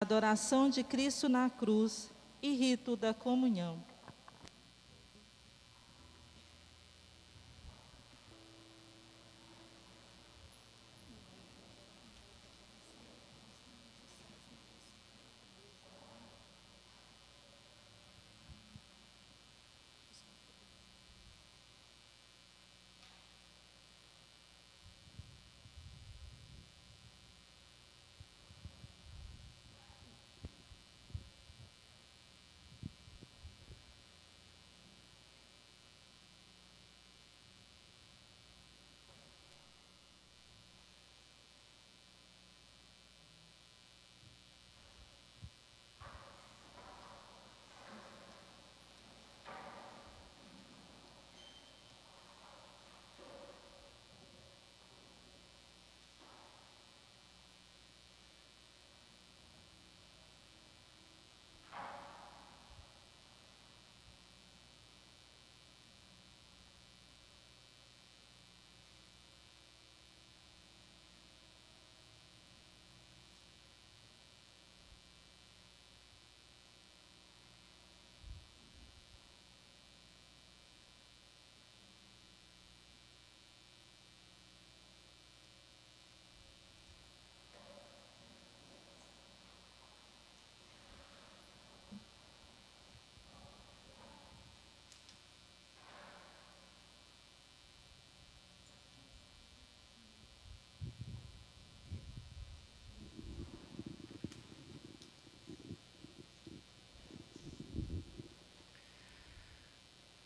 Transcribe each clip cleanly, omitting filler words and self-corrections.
Adoração de Cristo na cruz e rito da comunhão.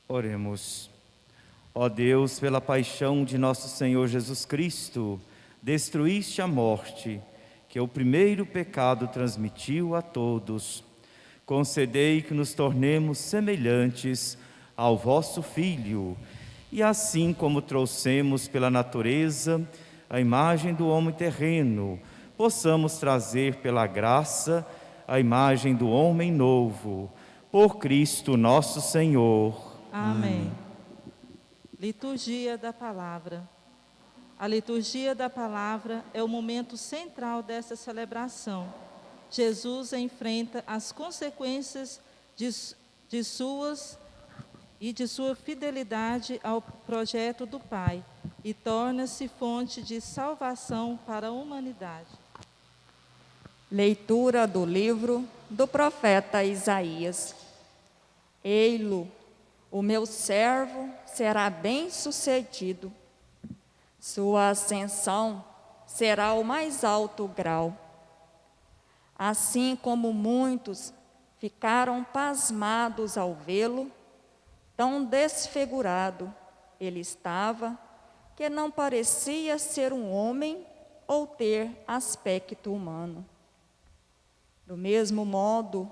Oremos. Ó Deus, pela paixão de nosso Senhor Jesus Cristo, destruíste a morte, que o primeiro pecado transmitiu a todos. Concedei que nos tornemos semelhantes ao vosso Filho, e assim como trouxemos pela natureza a imagem do homem terreno, possamos trazer pela graça a imagem do homem novo, por Cristo nosso Senhor. Amém. Liturgia da Palavra. A liturgia da Palavra é o momento central dessa celebração. Jesus enfrenta as consequências de sua fidelidade ao projeto do Pai e torna-se fonte de salvação para a humanidade. Leitura do livro do profeta Isaías. Ei-lo, o meu servo será bem-sucedido. Sua ascensão será o mais alto grau. Assim como muitos ficaram pasmados ao vê-lo, tão desfigurado ele estava, que não parecia ser um homem ou ter aspecto humano. Do mesmo modo,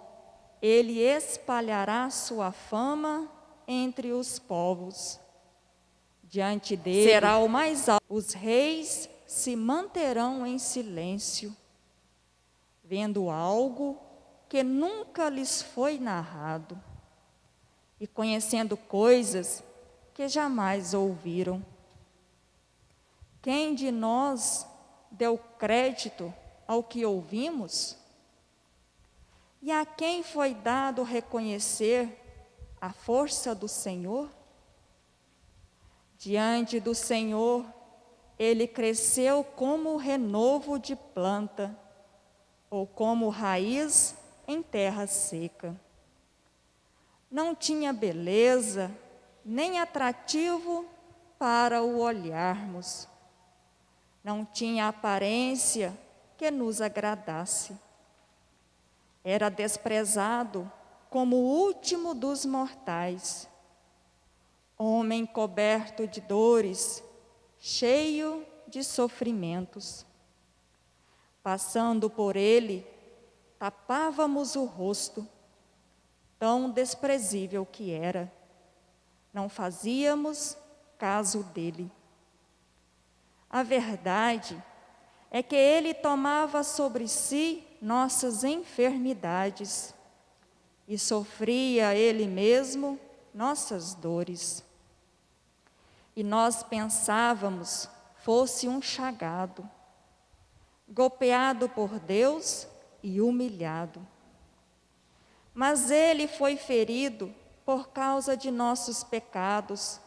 ele espalhará sua fama entre os povos. Diante dele será o mais alto. Os reis se manterão em silêncio, vendo algo que nunca lhes foi narrado e conhecendo coisas que jamais ouviram. Quem de nós deu crédito ao que ouvimos? E a quem foi dado reconhecer a força do Senhor? Diante do Senhor, ele cresceu como renovo de planta, ou como raiz em terra seca. Não tinha beleza, nem atrativo para o olharmos. Não tinha aparência que nos agradasse. Era desprezado como o último dos mortais, homem coberto de dores, cheio de sofrimentos. Passando por ele, tapávamos o rosto, tão desprezível que era. Não fazíamos caso dele. A verdade é que ele tomava sobre si nossas enfermidades e sofria ele mesmo nossas dores. E nós pensávamos fosse um chagado, golpeado por Deus e humilhado. Mas ele foi ferido por causa de nossos pecados,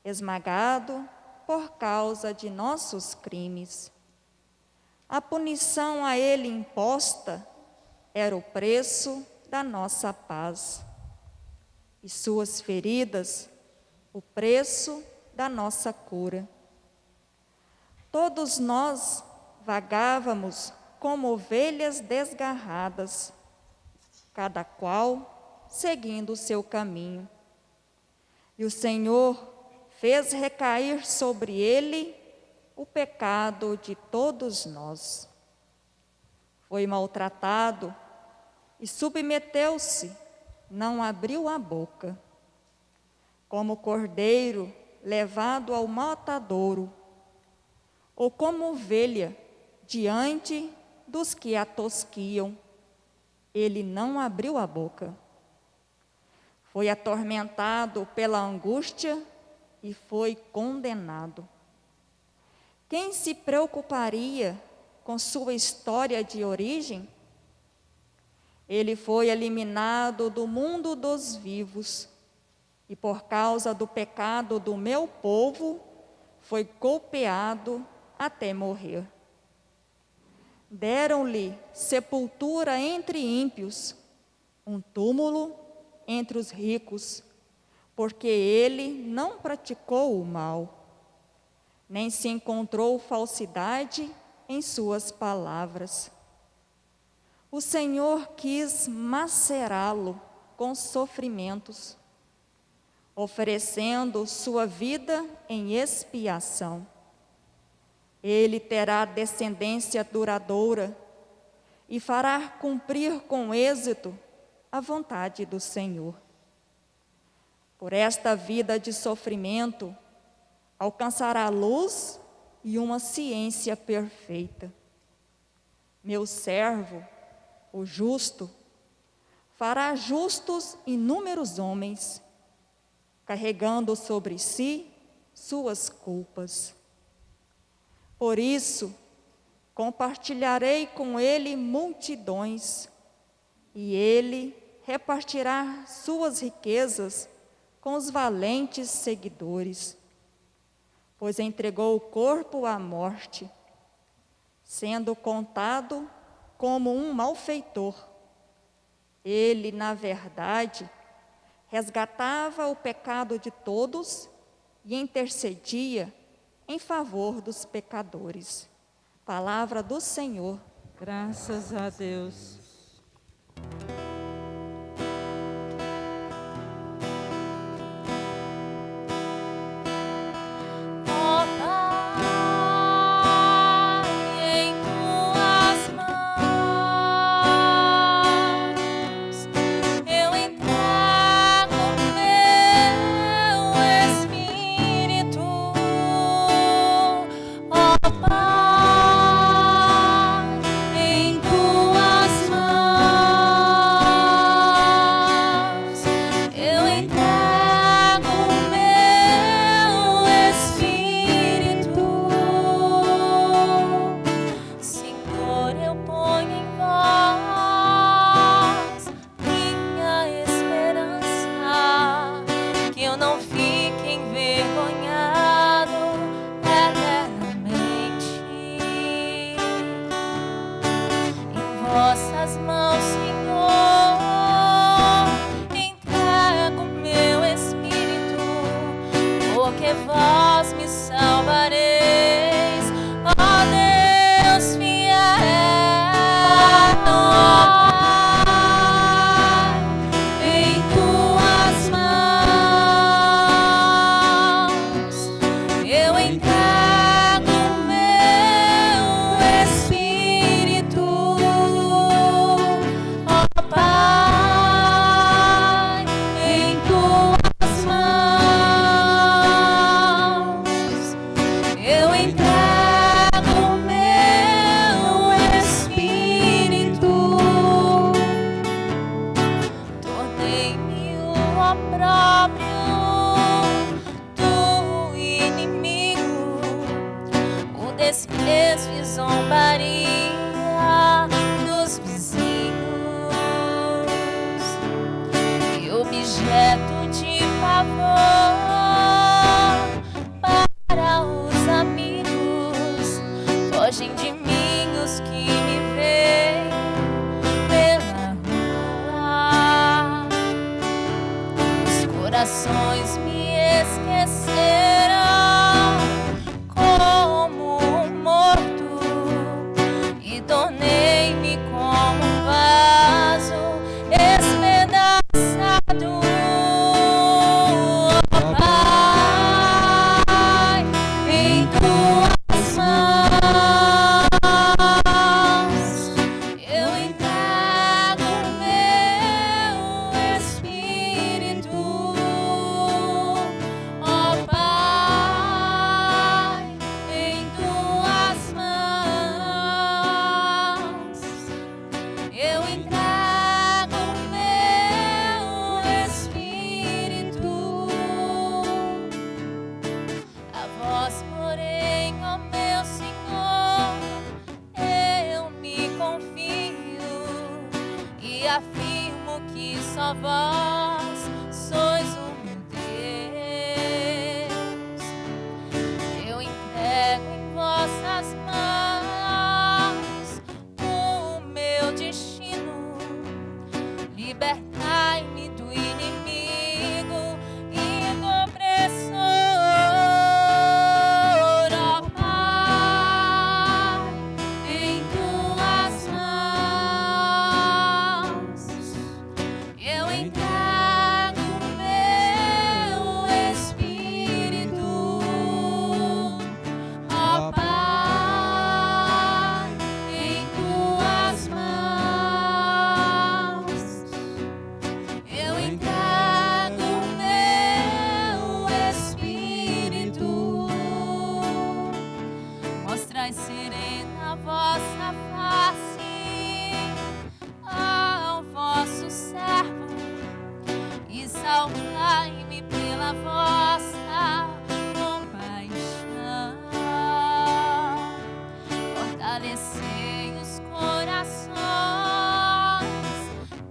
esmagado por causa de nossos crimes. A punição a ele imposta era o preço da nossa paz, e suas feridas, o preço da nossa cura. Todos nós vagávamos como ovelhas desgarradas, cada qual seguindo o seu caminho. E o Senhor fez recair sobre ele o pecado de todos nós. Foi maltratado e submeteu-se, não abriu a boca. Como cordeiro levado ao matadouro, ou como ovelha diante dos que a tosquiam, ele não abriu a boca. Foi atormentado pela angústia e foi condenado. Quem se preocuparia com sua história de origem? Ele foi eliminado do mundo dos vivos e, por causa do pecado do meu povo, foi golpeado até morrer. Deram-lhe sepultura entre ímpios, um túmulo entre os ricos, porque ele não praticou o mal, nem se encontrou falsidade em suas palavras. O Senhor quis macerá-lo com sofrimentos, oferecendo sua vida em expiação. Ele terá descendência duradoura e fará cumprir com êxito a vontade do Senhor. Por esta vida de sofrimento, alcançará luz e uma ciência perfeita. Meu servo, o justo, fará justos inúmeros homens, carregando sobre si suas culpas. Por isso, compartilharei com ele multidões, e ele repartirá suas riquezas com os valentes seguidores, pois entregou o corpo à morte, sendo contado como um malfeitor. Ele, na verdade, resgatava o pecado de todos e intercedia em favor dos pecadores. Palavra do Senhor. Graças a Deus. Vossas mãos, Senhor, entrego meu espírito, porque vós me salvareis, ó Deus fiel. Em tuas mãos eu entrego meu espírito, ó Pai. Em tuas mãos gerações me esquecerão como um morto e tornei-me como um vaso espedaçado. Ó Pai, em tuas mãos eu entrego meu espírito. Ó Pai, em tuas mãos eu entrego meu espírito. A vós, porém, ó meu Senhor, eu me confio e afirmo que só vós sois o meu Deus. Eu entrego em vossas mãos o meu destino. Libertai-me do inimigo e do opressor. Ó Pai, em tuas mãos eu entrego meu espírito. Ó Pai, em tuas mãos eu entrego meu espírito. Mostrai serena a vossa face ao vosso servo e salvai-me pela vossa compaixão. Fortalecei os corações,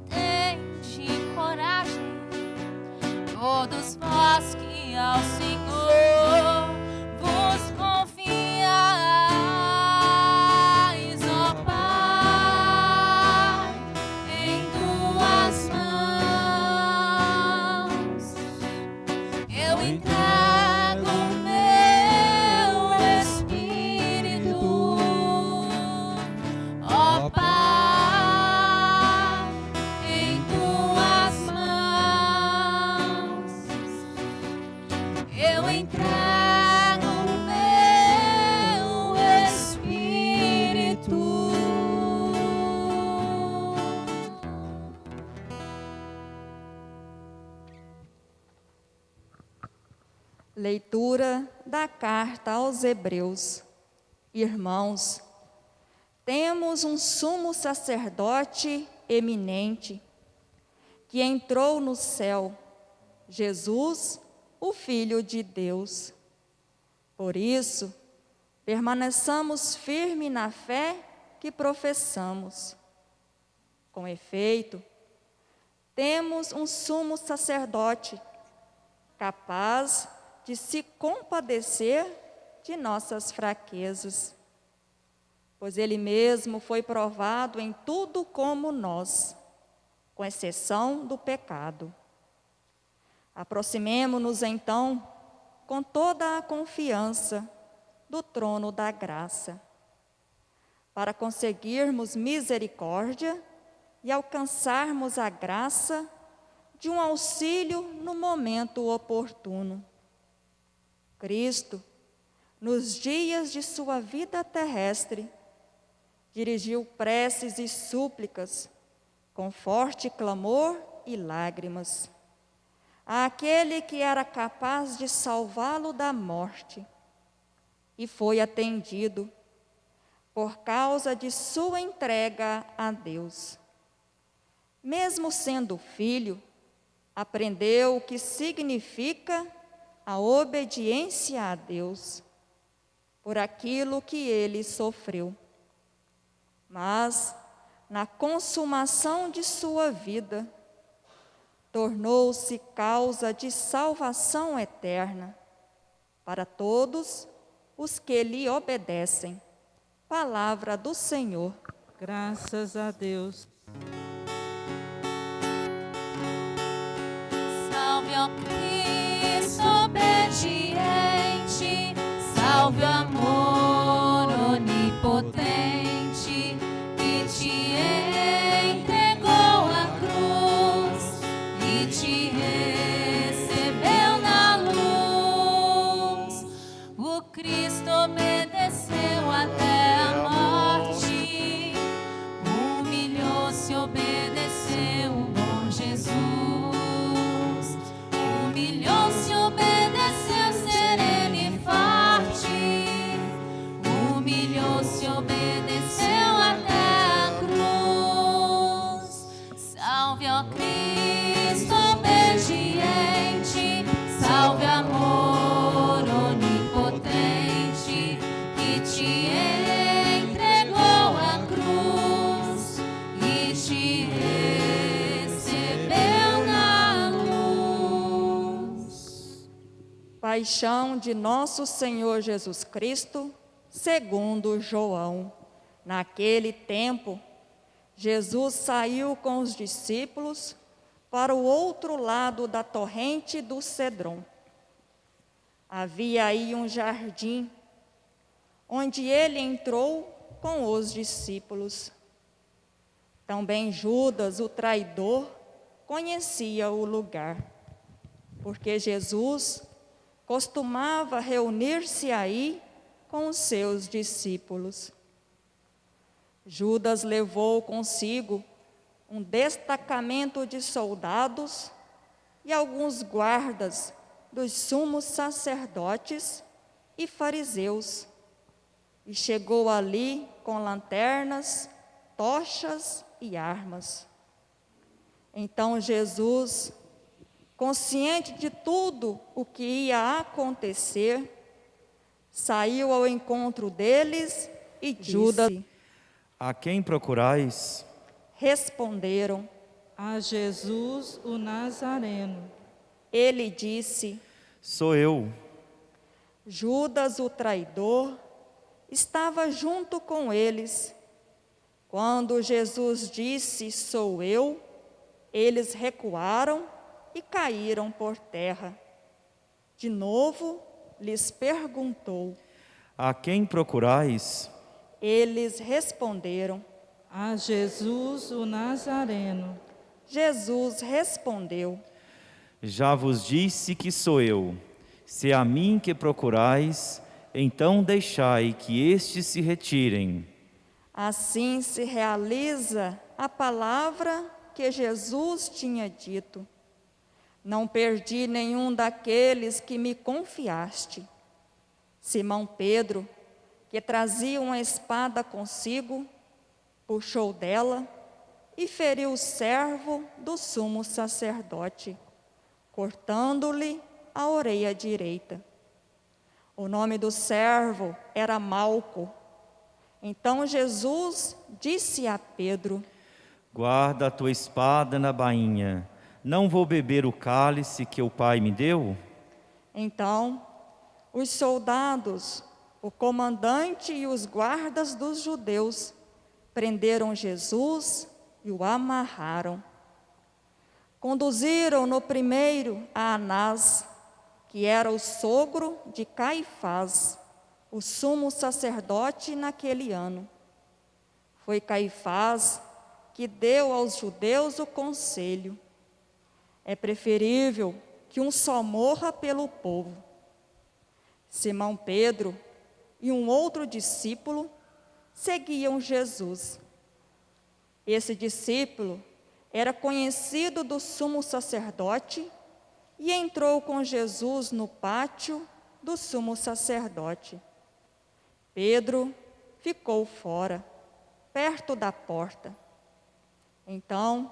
tende coragem, todos vós que ao Senhor vos confiais. Ó Pai, em tuas mãos eu entrego meu espírito. Ó Pai, em tuas mãos eu entrego meu espírito. Leitura da carta aos Hebreus. Irmãos, temos um sumo sacerdote eminente que entrou no céu, Jesus, o Filho de Deus. Por isso, permaneçamos firmes na fé que professamos. Com efeito, temos um sumo sacerdote capaz de se compadecer de nossas fraquezas, pois ele mesmo foi provado em tudo como nós, com exceção do pecado. Aproximemo-nos então com toda a confiança do trono da graça, para conseguirmos misericórdia e alcançarmos a graça de um auxílio no momento oportuno. Cristo, nos dias de sua vida terrestre, dirigiu preces e súplicas, com forte clamor e lágrimas, àquele que era capaz de salvá-lo da morte, e foi atendido por causa de sua entrega a Deus. Mesmo sendo filho, aprendeu o que significa a obediência a Deus, por aquilo que ele sofreu. Mas, na consumação de sua vida, tornou-se causa de salvação eterna para todos os que lhe obedecem. Palavra do Senhor. Graças a Deus. Salve ó Cristo obediente, salve o amor onipotente que te entregou a cruz e te recebeu na luz. O Cristo obedeceu até a morte, humilhou-se, obedeceu o bom Jesus. Humilhou-se, obedeceu, sereno e forte. Humilhou-se, obedeceu até a cruz. Salve, ó Cristo obediente, salve amor onipotente que te entregou a cruz e te recebeu na luz. Paixão de nosso Senhor Jesus Cristo, segundo João. Naquele tempo, Jesus saiu com os discípulos para o outro lado da torrente do Cedron. Havia aí um jardim, onde ele entrou com os discípulos. Também Judas, o traidor, conhecia o lugar, porque Jesus costumava reunir-se aí com os seus discípulos. Judas levou consigo um destacamento de soldados e alguns guardas dos sumos sacerdotes e fariseus, e chegou ali com lanternas, tochas e armas. Então Jesus, consciente de tudo o que ia acontecer, saiu ao encontro deles e disse: Judas. A quem procurais? Responderam. A Jesus o Nazareno. Ele disse: Sou eu. Judas, o traidor, estava junto com eles. Quando Jesus disse: Sou eu, eles recuaram e caíram por terra. De novo lhes perguntou. A quem procurais? Eles responderam. A Jesus o Nazareno. Jesus respondeu. Já vos disse que sou eu. Se é a mim que procurais, então deixai que estes se retirem. Assim se realiza a palavra que Jesus tinha dito. Não perdi nenhum daqueles que me confiaste. Simão Pedro, que trazia uma espada consigo, puxou dela e feriu o servo do sumo sacerdote, cortando-lhe a orelha direita. O nome do servo era Malco. Então Jesus disse a Pedro: Guarda a tua espada na bainha. Não vou beber o cálice que o Pai me deu? Então os soldados, o comandante e os guardas dos judeus prenderam Jesus e o amarraram. Conduziram-no primeiro a Anás, que era o sogro de Caifás, o sumo sacerdote naquele ano. Foi Caifás que deu aos judeus o conselho: é preferível que um só morra pelo povo. Simão Pedro e um outro discípulo seguiam Jesus. Esse discípulo era conhecido do sumo sacerdote e entrou com Jesus no pátio do sumo sacerdote. Pedro ficou fora, perto da porta. Então,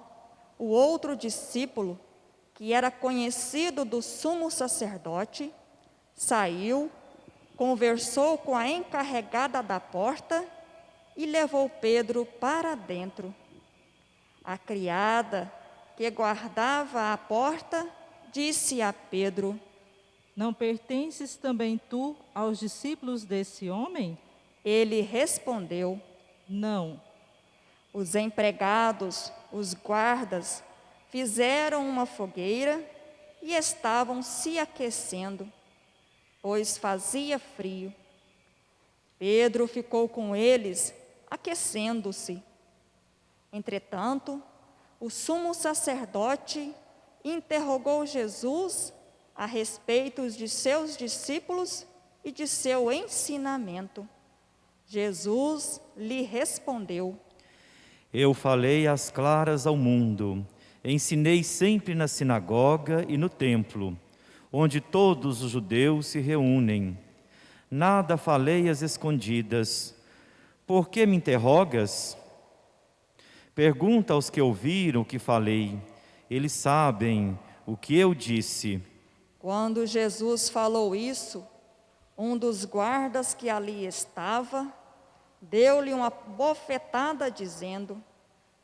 o outro discípulo, que era conhecido do sumo sacerdote, saiu, conversou com a encarregada da porta e levou Pedro para dentro. A criada, que guardava a porta, disse a Pedro: Não pertences também tu aos discípulos desse homem? Ele respondeu: Não. Os empregados, os guardas, fizeram uma fogueira e estavam se aquecendo, pois fazia frio. Pedro ficou com eles, aquecendo-se. Entretanto, o sumo sacerdote interrogou Jesus a respeito de seus discípulos e de seu ensinamento. Jesus lhe respondeu: Eu falei às claras ao mundo, ensinei sempre na sinagoga e no templo, onde todos os judeus se reúnem. Nada falei às escondidas. Por que me interrogas? Pergunta aos que ouviram o que falei. Eles sabem o que eu disse. Quando Jesus falou isso, um dos guardas que ali estava deu-lhe uma bofetada, dizendo: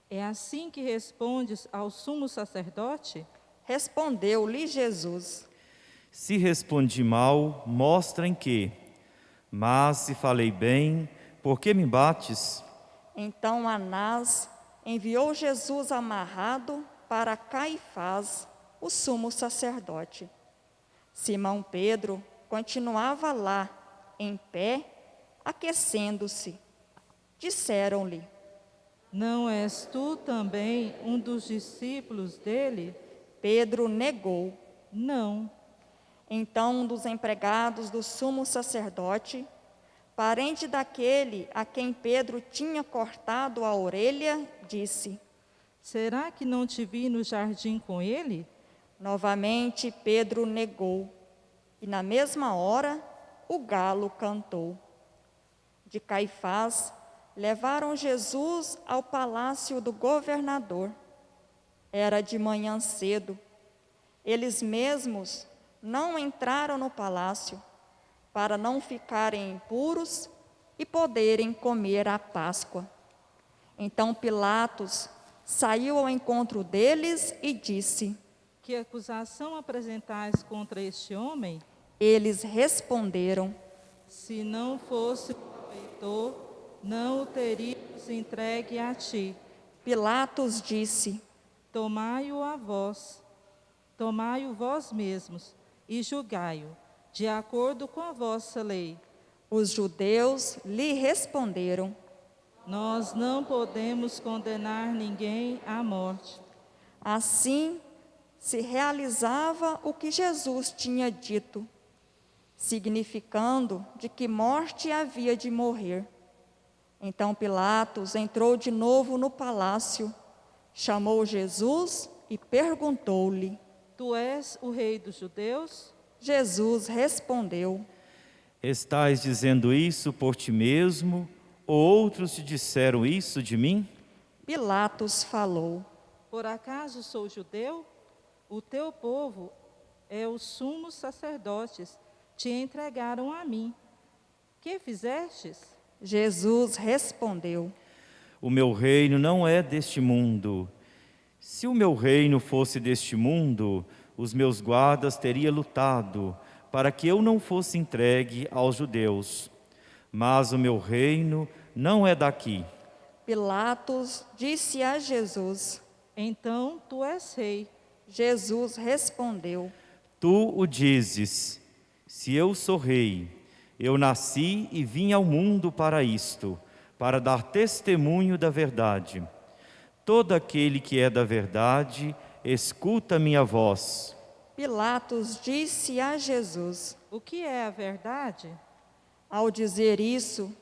É assim que respondes ao sumo sacerdote? Respondeu-lhe Jesus: Se respondi mal, mostra em quê. Mas se falei bem, por que me bates? Então Anás enviou Jesus amarrado para Caifás, o sumo sacerdote. Simão Pedro continuava lá, em pé, aquecendo-se. Disseram-lhe: Não és tu também um dos discípulos dele? Pedro negou. Não. Então um dos empregados do sumo sacerdote, parente daquele a quem Pedro tinha cortado a orelha, disse: Será que não te vi no jardim com ele? Novamente Pedro negou, e na mesma hora o galo cantou. De Caifás levaram Jesus ao palácio do governador. Era de manhã cedo. Eles mesmos não entraram no palácio, para não ficarem impuros e poderem comer a Páscoa. Então Pilatos saiu ao encontro deles e disse: Que acusação apresentais contra este homem? Eles responderam: Se não fosse feitor, não o teríamos entregue a ti. Pilatos disse: Tomai-o a vós, tomai-o vós mesmos e julgai-o, de acordo com a vossa lei. Os judeus lhe responderam: Nós não podemos condenar ninguém à morte. Assim se realizava o que Jesus tinha dito, significando de que morte havia de morrer. Então Pilatos entrou de novo no palácio, chamou Jesus e perguntou-lhe: Tu és o rei dos judeus? Jesus respondeu: Estás dizendo isso por ti mesmo, ou outros te disseram isso de mim? Pilatos falou: Por acaso sou judeu? O teu povo é os sumos sacerdotes, te entregaram a mim. Que fizestes? Jesus respondeu: O meu reino não é deste mundo. Se o meu reino fosse deste mundo, os meus guardas teriam lutado para que eu não fosse entregue aos judeus. Mas o meu reino não é daqui. Pilatos disse a Jesus: Então tu és rei. Jesus respondeu: Tu o dizes. Se eu sou rei, eu nasci e vim ao mundo para isto, para dar testemunho da verdade. Todo aquele que é da verdade, escuta minha voz. Pilatos disse a Jesus: O que é a verdade? Ao dizer isso,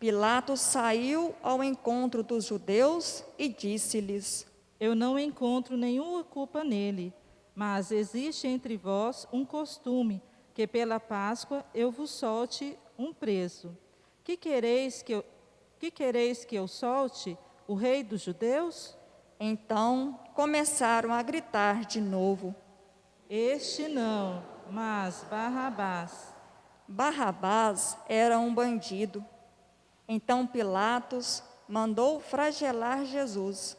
Pilatos saiu ao encontro dos judeus e disse-lhes: Eu não encontro nenhuma culpa nele, mas existe entre vós um costume, que pela Páscoa eu vos solte um preso. Que quereis que eu solte o rei dos judeus? Então começaram a gritar de novo: Este não, mas Barrabás. Barrabás era um bandido. Então Pilatos mandou flagelar Jesus.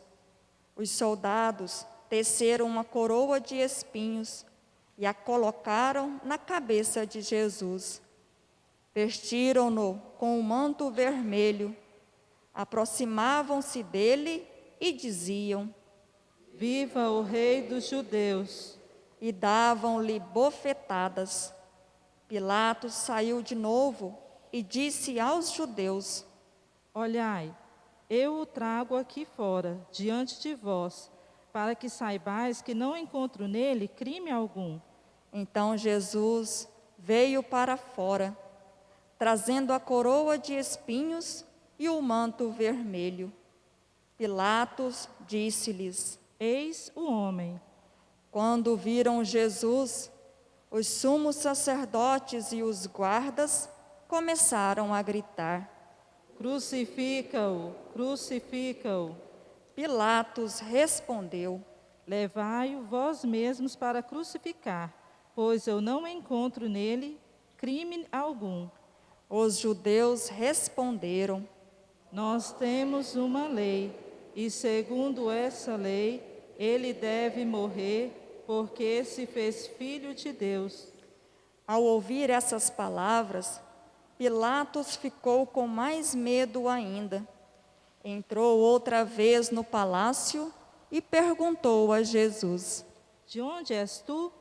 Os soldados teceram uma coroa de espinhos e a colocaram na cabeça de Jesus. Vestiram-no com um manto vermelho, aproximavam-se dele e diziam: Viva o rei dos judeus! e davam-lhe bofetadas. Pilatos saiu de novo e disse aos judeus: Olhai, eu o trago aqui fora, diante de vós, para que saibais que não encontro nele crime algum. Então Jesus veio para fora, trazendo a coroa de espinhos e o manto vermelho. Pilatos disse-lhes: Eis o homem. Quando viram Jesus, os sumos sacerdotes e os guardas começaram a gritar. Crucifica-o, crucifica-o. Pilatos respondeu: Levai-o vós mesmos para crucificar, pois eu não encontro nele crime algum. Os judeus responderam: Nós temos uma lei, e segundo essa lei, ele deve morrer, porque se fez filho de Deus. Ao ouvir essas palavras, Pilatos ficou com mais medo ainda. Entrou outra vez no palácio e perguntou a Jesus. De onde és tu?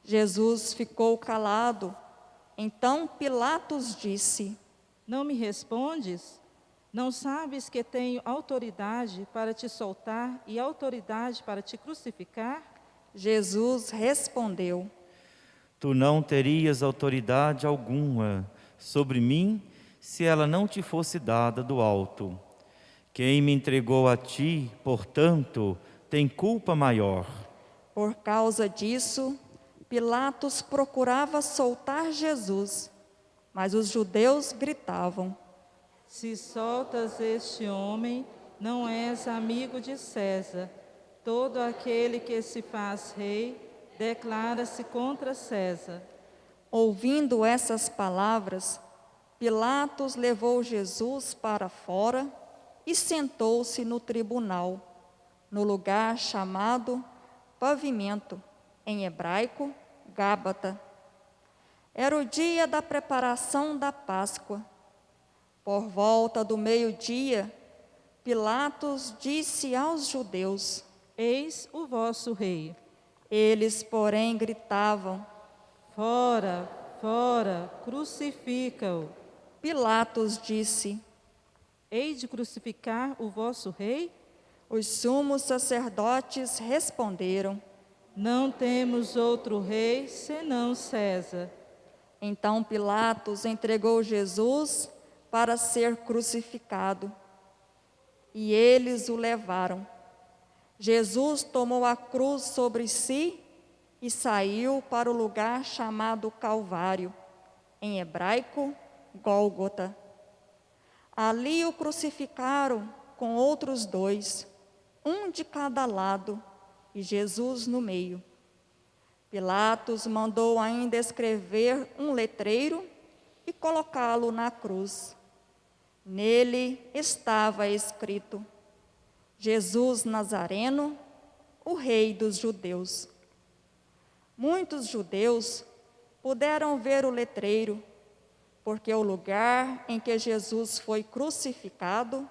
Jesus ficou calado. Então Pilatos disse: Não me respondes? Não sabes que tenho autoridade para te soltar e autoridade para te crucificar? Jesus respondeu: Tu não terias autoridade alguma sobre mim se ela não te fosse dada do alto. Quem me entregou a ti, portanto, tem culpa maior. Por causa disso, Pilatos procurava soltar Jesus, mas os judeus gritavam: Se soltas este homem, não és amigo de César. Todo aquele que se faz rei declara-se contra César. Ouvindo essas palavras, Pilatos levou Jesus para fora e sentou-se no tribunal, no lugar chamado Pavimento, em hebraico, Gábata. Era o dia da preparação da Páscoa. Por volta do meio-dia, Pilatos disse aos judeus: Eis o vosso rei. Eles, porém, gritavam. Fora, fora, crucifica-o. Pilatos disse: Hei de crucificar o vosso rei? Os sumos sacerdotes responderam: Não temos outro rei senão César. Então Pilatos entregou Jesus para ser crucificado. E eles o levaram. Jesus tomou a cruz sobre si e saiu para o lugar chamado Calvário, em hebraico, Gólgota. Ali o crucificaram com outros dois, um de cada lado, e Jesus no meio. Pilatos mandou ainda escrever um letreiro e colocá-lo na cruz. Nele estava escrito: Jesus Nazareno, o Rei dos Judeus. Muitos judeus puderam ver o letreiro, porque o lugar em que Jesus foi crucificado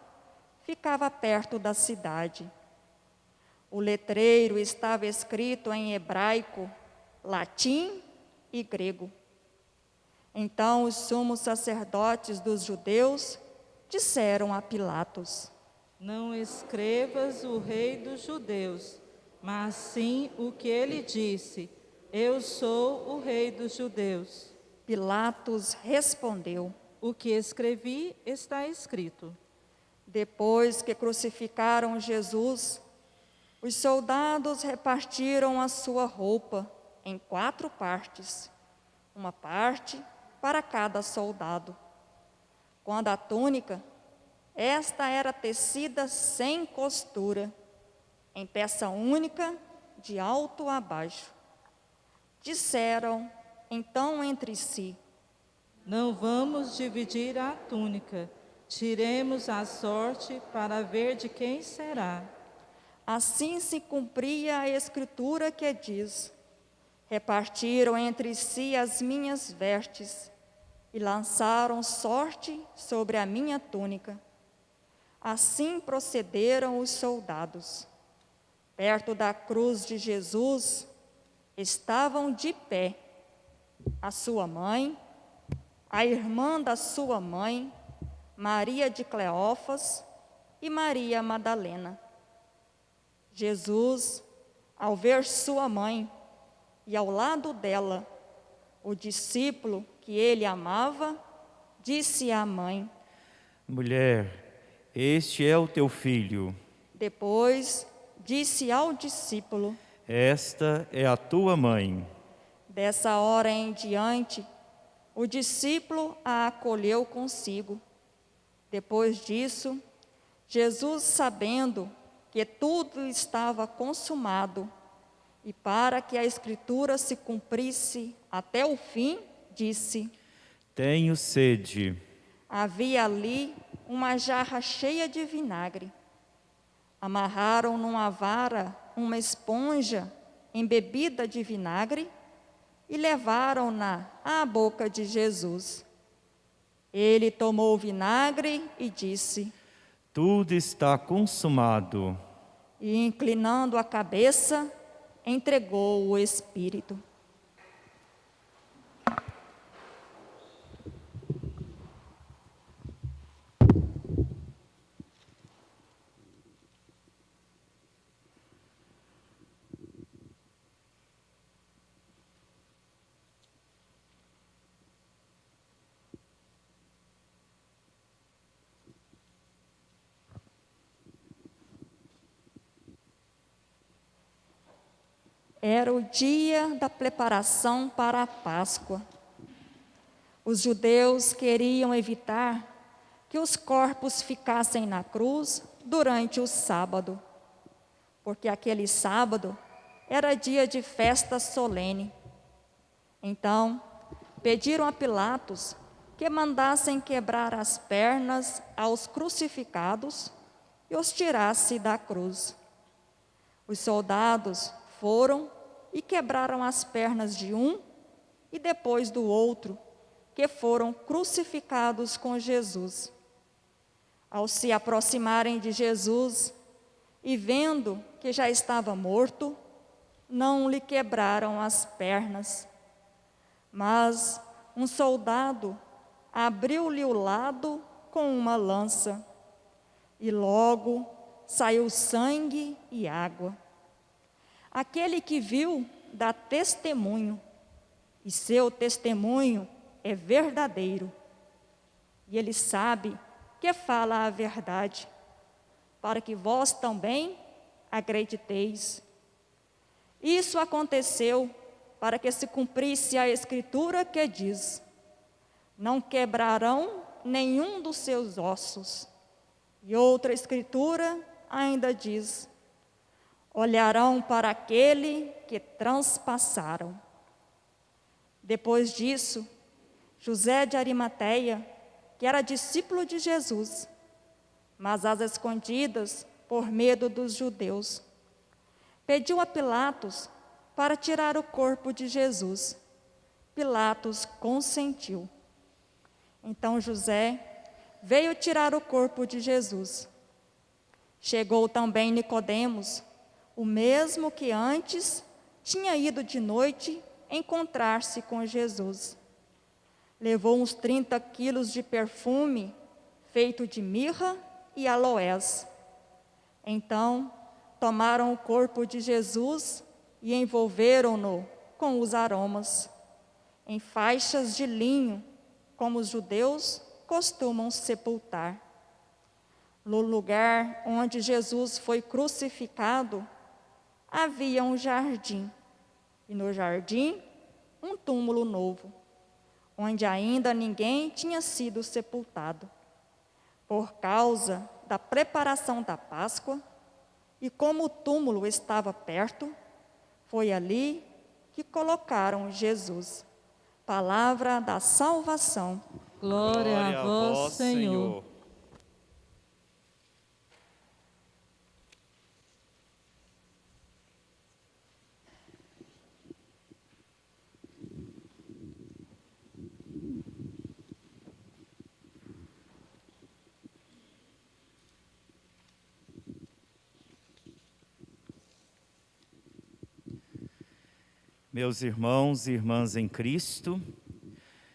ficava perto da cidade. O letreiro estava escrito em hebraico, latim e grego. Então os sumos sacerdotes dos judeus disseram a Pilatos: Não escrevas o rei dos judeus, mas sim o que ele disse: Eu sou o rei dos judeus. Pilatos respondeu: O que escrevi está escrito. Depois que crucificaram Jesus, os soldados repartiram a sua roupa em 4 partes, uma parte para cada soldado. Quando a túnica, esta era tecida sem costura, em peça única, de alto a baixo. Disseram então entre si: Não vamos dividir a túnica, tiremos a sorte para ver de quem será. Assim se cumpria a escritura que diz: repartiram entre si as minhas vestes e lançaram sorte sobre a minha túnica. Assim procederam os soldados. Perto da cruz de Jesus, estavam de pé a sua mãe, a irmã da sua mãe, Maria de Cleófas e Maria Madalena. Jesus, ao ver sua mãe e ao lado dela o discípulo que ele amava, disse à mãe: Mulher, este é o teu filho. Depois disse ao discípulo: Esta é a tua mãe. Dessa hora em diante, o discípulo a acolheu consigo. Depois disso, Jesus, sabendo que tudo estava consumado, e para que a Escritura se cumprisse até o fim, disse: Tenho sede. Havia ali uma jarra cheia de vinagre. Amarraram numa vara uma esponja embebida de vinagre e levaram-na à boca de Jesus. Ele tomou o vinagre e disse: Tudo está consumado. E inclinando a cabeça, entregou o Espírito. Era o dia da preparação para a Páscoa. Os judeus queriam evitar que os corpos ficassem na cruz durante o sábado, porque aquele sábado era dia de festa solene. Então, pediram a Pilatos que mandassem quebrar as pernas aos crucificados e os tirasse da cruz. Os soldados foram e quebraram as pernas de um e depois do outro, que foram crucificados com Jesus. Ao se aproximarem de Jesus e vendo que já estava morto, não lhe quebraram as pernas. Mas um soldado abriu-lhe o lado com uma lança, e logo saiu sangue e água. Aquele que viu dá testemunho, e seu testemunho é verdadeiro. E ele sabe que fala a verdade, para que vós também acrediteis. Isso aconteceu para que se cumprisse a Escritura que diz: não quebrarão nenhum dos seus ossos. E outra Escritura ainda diz: olharão para aquele que transpassaram. Depois disso, José de Arimateia, que era discípulo de Jesus, mas às escondidas por medo dos judeus, pediu a Pilatos para tirar o corpo de Jesus. Pilatos consentiu. Então José veio tirar o corpo de Jesus. Chegou também Nicodemos, o mesmo que antes tinha ido de noite encontrar-se com Jesus. Levou uns 30 quilos de perfume feito de mirra e aloés. Então, tomaram o corpo de Jesus e envolveram-no com os aromas, em faixas de linho, como os judeus costumam sepultar. No lugar onde Jesus foi crucificado, havia um jardim, e no jardim, um túmulo novo, onde ainda ninguém tinha sido sepultado. Por causa da preparação da Páscoa, e como o túmulo estava perto, foi ali que colocaram Jesus. Palavra da salvação. Glória a vós, Senhor. Meus irmãos e irmãs em Cristo,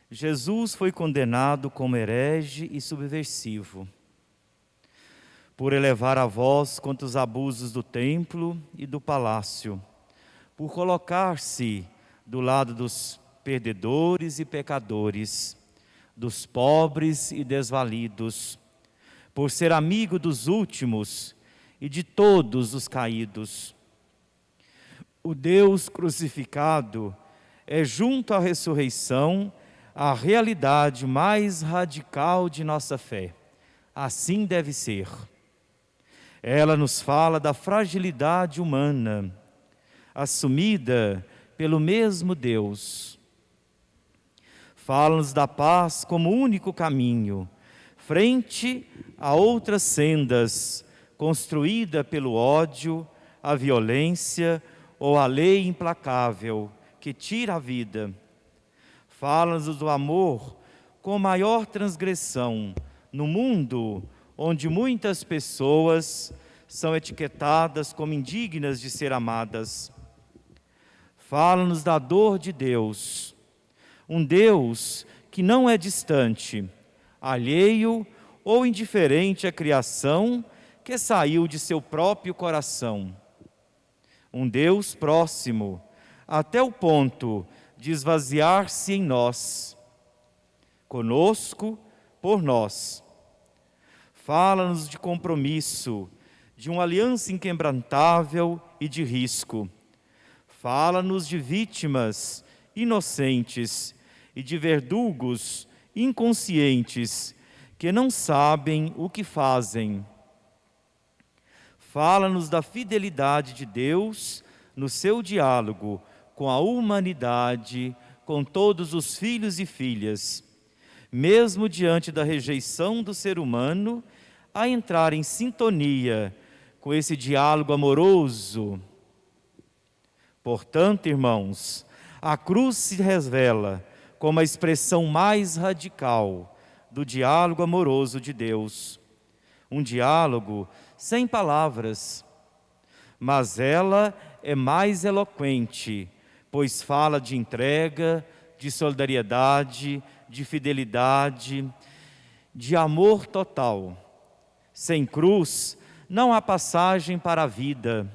Jesus foi condenado como herege e subversivo, por elevar a voz contra os abusos do templo e do palácio, por colocar-se do lado dos perdedores e pecadores, dos pobres e desvalidos, por ser amigo dos últimos e de todos os caídos. O Deus crucificado é, junto à ressurreição, a realidade mais radical de nossa fé. Assim deve ser. Ela nos fala da fragilidade humana, assumida pelo mesmo Deus. Fala-nos da paz como único caminho, frente a outras sendas, construída pelo ódio, a violência ou a lei implacável que tira a vida. Fala-nos do amor com maior transgressão no mundo onde muitas pessoas são etiquetadas como indignas de ser amadas. Fala-nos da dor de Deus, um Deus que não é distante, alheio ou indiferente à criação que saiu de seu próprio coração. Um Deus próximo, até o ponto de esvaziar-se em nós, conosco, por nós. Fala-nos de compromisso, de uma aliança inquebrantável e de risco. Fala-nos de vítimas inocentes e de verdugos inconscientes que não sabem o que fazem. Fala-nos da fidelidade de Deus no seu diálogo com a humanidade, com todos os filhos e filhas, mesmo diante da rejeição do ser humano, a entrar em sintonia com esse diálogo amoroso. Portanto, irmãos, a cruz se revela como a expressão mais radical do diálogo amoroso de Deus. Um diálogo sem palavras, mas ela é mais eloquente, pois fala de entrega, de solidariedade, de fidelidade, de amor total. Sem cruz, não há passagem para a vida,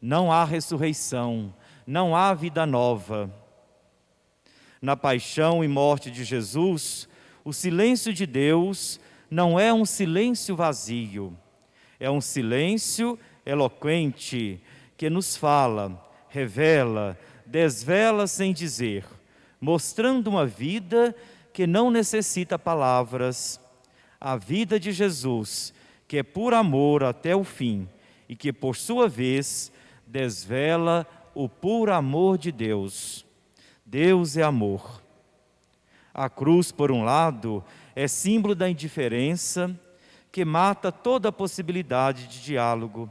não há ressurreição, não há vida nova. Na paixão e morte de Jesus, o silêncio de Deus não é um silêncio vazio, é um silêncio eloquente que nos fala, revela, desvela sem dizer, mostrando uma vida que não necessita palavras, a vida de Jesus, que é por amor até o fim e que, por sua vez, desvela o puro amor de Deus. Deus é amor. A cruz, por um lado, é símbolo da indiferença que mata toda a possibilidade de diálogo,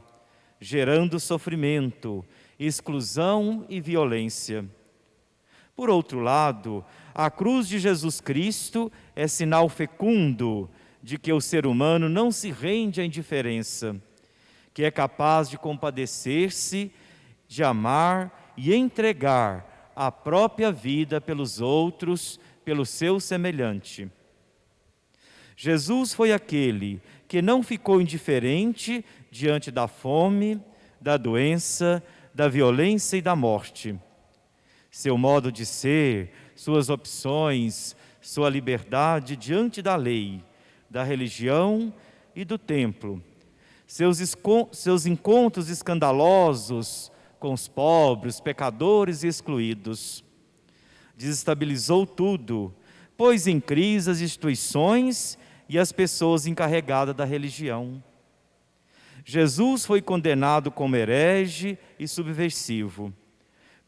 gerando sofrimento, exclusão e violência. Por outro lado, a cruz de Jesus Cristo é sinal fecundo de que o ser humano não se rende à indiferença, que é capaz de compadecer-se, de amar e entregar a própria vida pelos outros, pelo seu semelhante. Jesus foi aquele que não ficou indiferente diante da fome, da doença, da violência e da morte. Seu modo de ser, suas opções, sua liberdade diante da lei, da religião e do templo, seus encontros escandalosos com os pobres, pecadores e excluídos. Desestabilizou tudo, pôs em crise as instituições e as pessoas encarregadas da religião. Jesus foi condenado como herege e subversivo,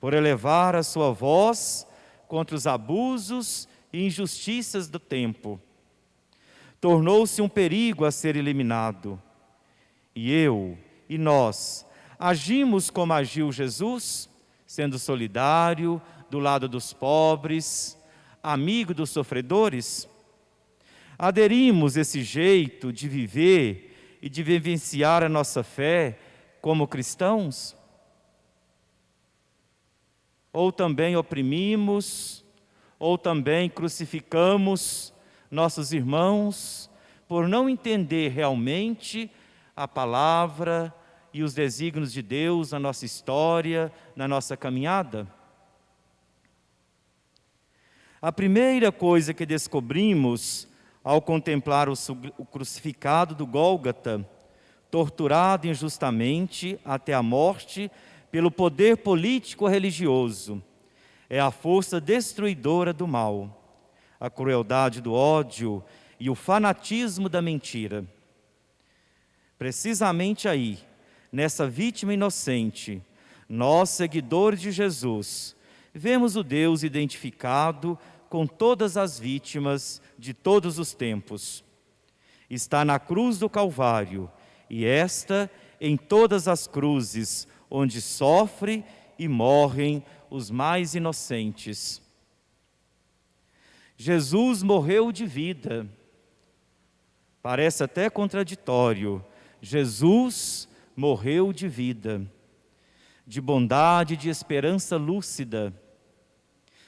por elevar a sua voz contra os abusos e injustiças do tempo. Tornou-se um perigo a ser eliminado. E eu e nós agimos como agiu Jesus, sendo solidário, do lado dos pobres, amigo dos sofredores? Aderimos esse jeito de viver e de vivenciar a nossa fé como cristãos? ou também oprimimos, ou também crucificamos nossos irmãos por não entender realmente a palavra e os desígnios de Deus na nossa história, na nossa caminhada? A primeira coisa que descobrimos ao contemplar o crucificado do Gólgota, torturado injustamente até a morte pelo poder político-religioso, é a força destruidora do mal, a crueldade do ódio e o fanatismo da mentira. Precisamente aí, nessa vítima inocente, nós, seguidores de Jesus, vemos o Deus identificado com todas as vítimas de todos os tempos. Está na cruz do Calvário, e esta em todas as cruzes, onde sofre e morrem os mais inocentes. Jesus morreu de vida. Parece até contraditório. Jesus morreu de vida, de bondade, de esperança lúcida,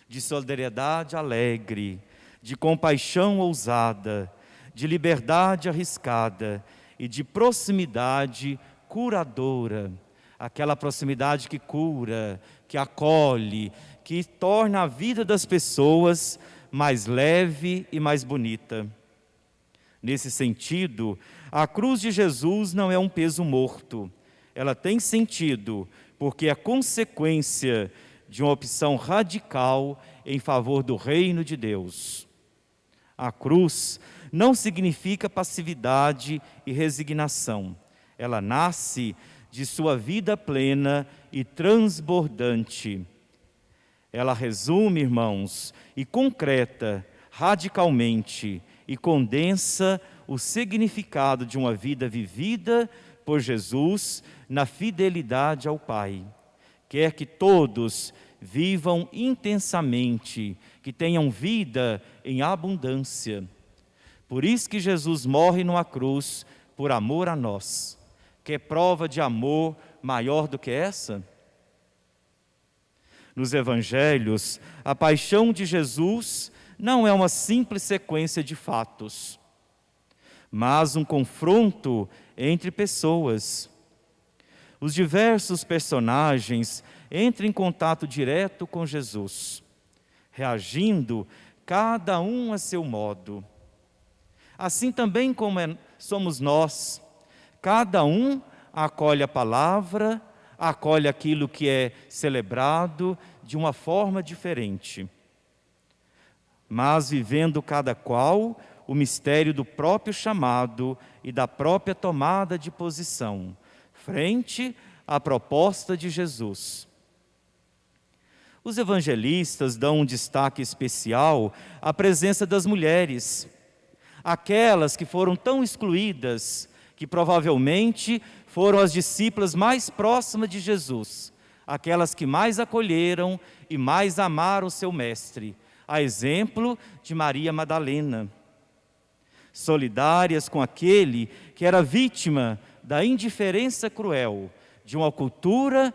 de solidariedade alegre, de compaixão ousada, de liberdade arriscada e de proximidade curadora. Aquela proximidade que cura, que acolhe, que torna a vida das pessoas mais leve e mais bonita. Nesse sentido, a cruz de Jesus não é um peso morto. Ela tem sentido, porque é consequência de uma opção radical em favor do reino de Deus. A cruz não significa passividade e resignação. Ela nasce de sua vida plena e transbordante. Ela resume, irmãos, e concreta radicalmente e condensa o significado de uma vida vivida por Jesus na fidelidade ao Pai. Quer que todos vivam intensamente, que tenham vida em abundância. Por isso que Jesus morre numa cruz por amor a nós. Quer prova de amor maior do que essa? Nos evangelhos, a paixão de Jesus não é uma simples sequência de fatos, mas um confronto entre pessoas. Os diversos personagens entram em contato direto com Jesus, reagindo cada um a seu modo. Assim também como somos nós, cada um acolhe a palavra, acolhe aquilo que é celebrado de uma forma diferente, mas vivendo cada qual o mistério do próprio chamado e da própria tomada de posição, frente à proposta de Jesus. Os evangelistas dão um destaque especial à presença das mulheres, aquelas que foram tão excluídas, que provavelmente foram as discípulas mais próximas de Jesus, aquelas que mais acolheram e mais amaram o seu mestre, a exemplo de Maria Madalena. Solidárias com aquele que era vítima da indiferença cruel de uma cultura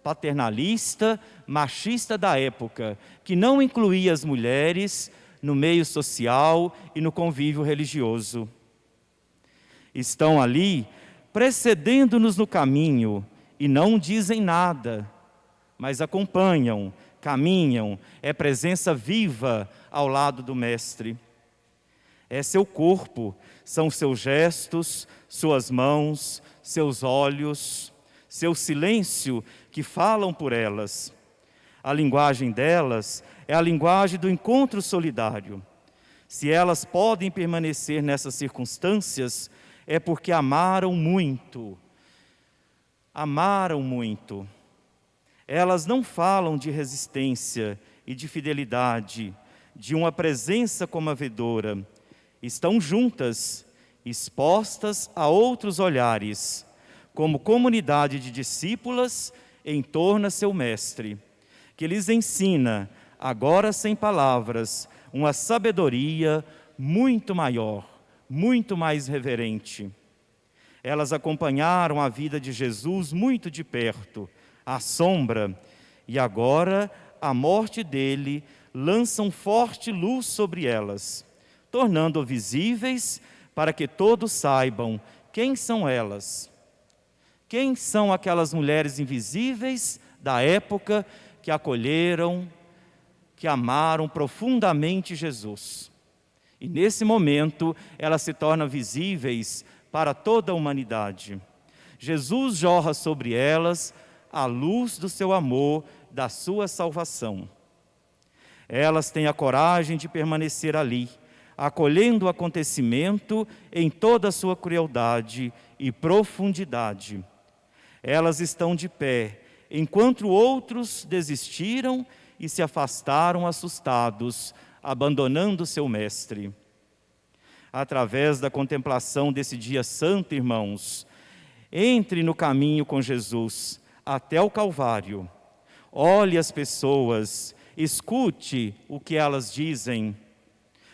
paternalista, machista da época, que não incluía as mulheres no meio social e no convívio religioso. Estão ali precedendo-nos no caminho e não dizem nada, mas acompanham, caminham, é presença viva ao lado do Mestre. É seu corpo, são seus gestos, suas mãos, seus olhos, seu silêncio que falam por elas. A linguagem delas é a linguagem do encontro solidário. Se elas podem permanecer nessas circunstâncias, é porque amaram muito. Amaram muito. Elas não falam de resistência e de fidelidade, de uma presença comovedora. Estão juntas, expostas a outros olhares, como comunidade de discípulas em torno a seu mestre, que lhes ensina, agora sem palavras, uma sabedoria muito maior, muito mais reverente. Elas acompanharam a vida de Jesus muito de perto, à sombra, e agora a morte dele lançam forte luz sobre elas, tornando visíveis para que todos saibam quem são elas. Quem são aquelas mulheres invisíveis da época que acolheram, que amaram profundamente Jesus. E nesse momento, elas se tornam visíveis para toda a humanidade. Jesus jorra sobre elas a luz do seu amor, da sua salvação. Elas têm a coragem de permanecer ali, acolhendo o acontecimento em toda a sua crueldade e profundidade. Elas estão de pé, enquanto outros desistiram e se afastaram assustados, abandonando seu mestre. Através da contemplação desse dia santo, irmãos, entre no caminho com Jesus até o Calvário. Olhe as pessoas, escute o que elas dizem.